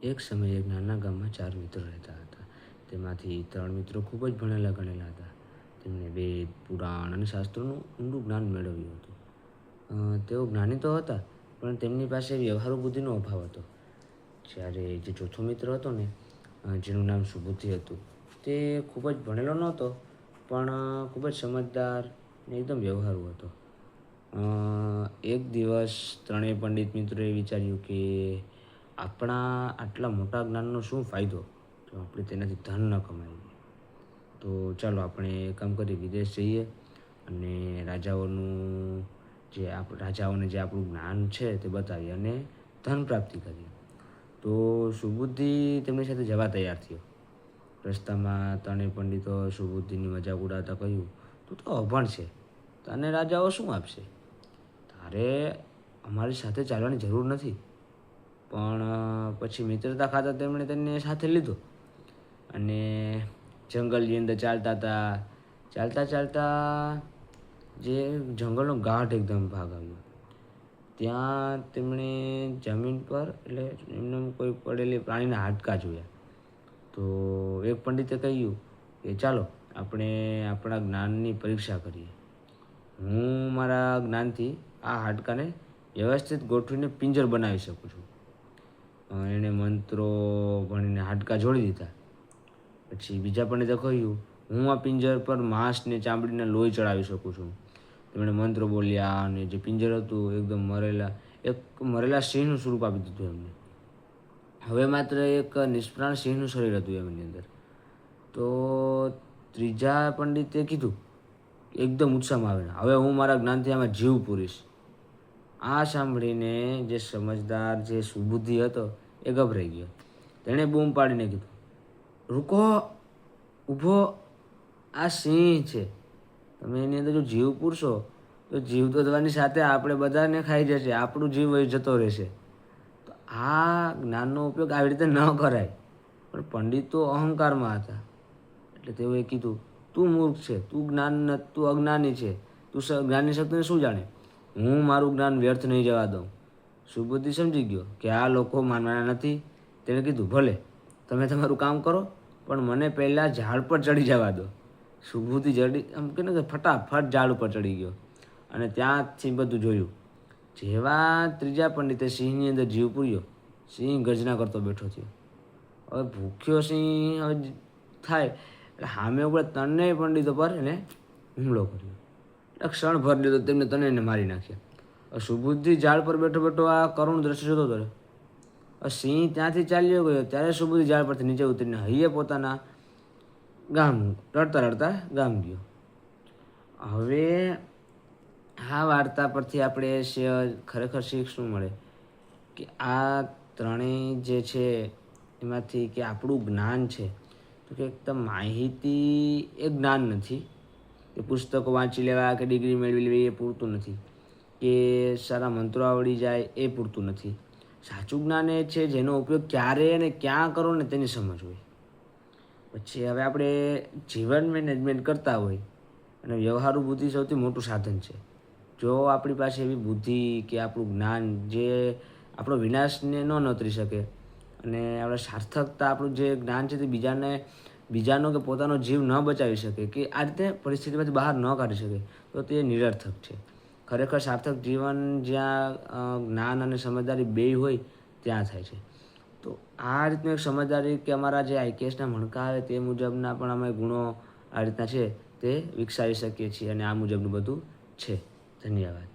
એક સમયે એક નાના ગામમાં 4 મિત્રો રહેતા હતા. તેમાંથી 3 મિત્રો ખૂબ જ ભણેલા ગણેલા હતા. તેમણે વેદ, પુરાણ અને શાસ્ત્રોનું ઊંડું જ્ઞાન મેળવ્યું હતું. તેઓ જ્ઞાની તો હતા, પણ તેમની પાસે વ્યવહારુ બુદ્ધિનો અભાવ હતો. જ્યારે જે ચોથો મિત્ર હતો ને, જેનું નામ સુબુદ્ધિ હતું, તે ખૂબ જ ભણેલો નહોતો, પણ ખૂબ જ સમજદાર ને એકદમ વ્યવહારુ હતો. એક દિવસ ત્રણેય પંડિત મિત્રોએ વિચાર્યું કે આપણા આટલા મોટા જ્ઞાનનો શું ફાયદો જો આપણે તેનાથી ધન ન કમાઈએ. તો ચાલો આપણે કામ કરીએ, વિદેશ જઈએ અને રાજાઓને જે આપણું જ્ઞાન છે તે બતાવીએ અને ધન પ્રાપ્તિ કરીએ. તો સુબુદ્ધિ તેમની સાથે જવા તૈયાર થયો. રસ્તામાં ત્રણેય પંડિતો સુબુદ્ધિની મજાક ઉડાવતા કહ્યું, તું તો અભણ છે, તને રાજાઓ શું આપશે? તારે અમારી સાથે ચાલવાની જરૂર નથી. પણ પછી મિત્રતા ખાતર તેમણે તેને સાથે લીધો અને જંગલની અંદર ચાલતા જે જંગલનો ગાઢ એકદમ ભાગ આવ્યો. ત્યાં તેમણે જમીન પર એટલે એમને કોઈ પડેલી પ્રાણીના હાડકાં જોયા. તો એક પંડિતે કહ્યું કે ચાલો આપણે આપણા જ્ઞાનની પરીક્ષા કરીએ. હું મારા જ્ઞાનથી આ હાડકાને વ્યવસ્થિત ગોઠવીને પિંજર બનાવી શકું છું. એણે મંત્રો ભણીને હાડકાં જોડી દીધા. પછી બીજા પંડિતે કહ્યું, હું આ પિંજર પર માંસ ને ચામડીને લોહી ચડાવી શકું છું. તેમણે મંત્રો બોલ્યા અને જે પિંજર હતું એકદમ મરેલા સિંહનું સ્વરૂપ આપી દીધું એમને. હવે માત્ર એક નિષ્પ્રાણ સિંહનું શરીર હતું એમની અંદર. તો ત્રીજા પંડિતે કીધું એકદમ ઉત્સાહમાં આવીને, હવે હું મારા જ્ઞાનથી આમાં જીવ પૂરીશ. આ સાંભળીને જે સમજદાર જે સુબુદ્ધિ હતો એ ગભરાઈ ગયો. તેણે બૂમ પાડીને કીધું, રૂકો, ઊભો, આ સિંહ છે. તમે એની અંદર જો જીવ પૂરશો તો જીવ તો થવાની સાથે આપણે બધાને ખાઈ જશે, આપણું જીવ વહી જતો રહેશે. તો આ જ્ઞાનનો ઉપયોગ આવી રીતે ન કરાય. પણ પંડિતો અહંકારમાં હતા એટલે તેઓએ કીધું, તું મૂર્ખ છે, તું અજ્ઞાની છે, તું જ્ઞાનની શક્તિને શું જાણે? હું મારું જ્ઞાન વ્યર્થ નહીં જવા દઉં. સુબુદ્ધિ સમજી ગયો કે આ લોકો માનવાના નથી. તેણે કીધું, ભલે તમે તમારું કામ કરો, પણ મને પહેલાં ઝાડ પર ચડી જવા દો. સુબુદ્ધિ આમ કે ને ફટાફટ ઝાડ ઉપર ચડી ગયો અને ત્યાંથી બધું જોયું. જેવા ત્રીજા પંડિતે સિંહની અંદર જીવ પૂર્યો, સિંહ ગર્જના કરતો બેઠો થયો. હવે ભૂખ્યો સિંહ હવે થાય એટલે સામે ઉપર ત્રણેય પંડિતો પર એને હુમલો કર્યો. એટલે ક્ષણભર લીધો તેમને ત્રણેયને મારી નાખ્યા. સુબુદ્ધિ ઝાડ પર બેઠો આ કરુણ દ્રશ્ય જોતો હતો. સિંહ ત્યાંથી ચાલ્યો ગયો ત્યારે સુબુદ્ધિ ઝાડ પરથી નીચે ઉતરીને હૈયે પોતાના ગામ રડતા ગામ ગયો. હવે આ વાર્તા પરથી આપણે ખરેખર શીખ શું મળે કે આ ત્રણેય જે છે એમાંથી કે આપણું જ્ઞાન છે તો કે એકદમ માહિતી એ જ્ઞાન નથી, કે પુસ્તકો વાંચી લેવા કે ડિગ્રી મેળવી લેવી એ પૂરતું નથી, કે સારા મંત્રો આવડી જાય એ પૂરતું નથી. સાચું જ્ઞાન એ છે જેનો ઉપયોગ ક્યારે અને ક્યાં કરો ને તેની સમજ હોય. પછી હવે આપણે જીવન મેનેજમેન્ટ કરતા હોય અને વ્યવહારુ બુદ્ધિ સૌથી મોટું સાધન છે. જો આપણી પાસે એવી બુદ્ધિ કે આપણું જ્ઞાન જે આપણો વિનાશને ન નોતરી શકે અને આપણે સાર્થકતા આપણું જે જ્ઞાન છે તે બીજાનો કે પોતાનો જીવ ન બચાવી શકે, કે આ રીતે પરિસ્થિતિમાંથી બહાર ન કાઢી શકે, તો તે નિરર્થક છે. ખરેખર સાર્થક જીવન જ્યાં જ્ઞાન અને સમજદારી બેય હોય ત્યાં થાય છે. તો આ રીતનું એક સમજદારી કે અમારા જે આઈકેએસના મણકા આવે તે મુજબના પણ અમે ગુણો આ રીતના છે તે વિકસાવી શકીએ છીએ અને આ મુજબનું બધું છે. ધન્યવાદ.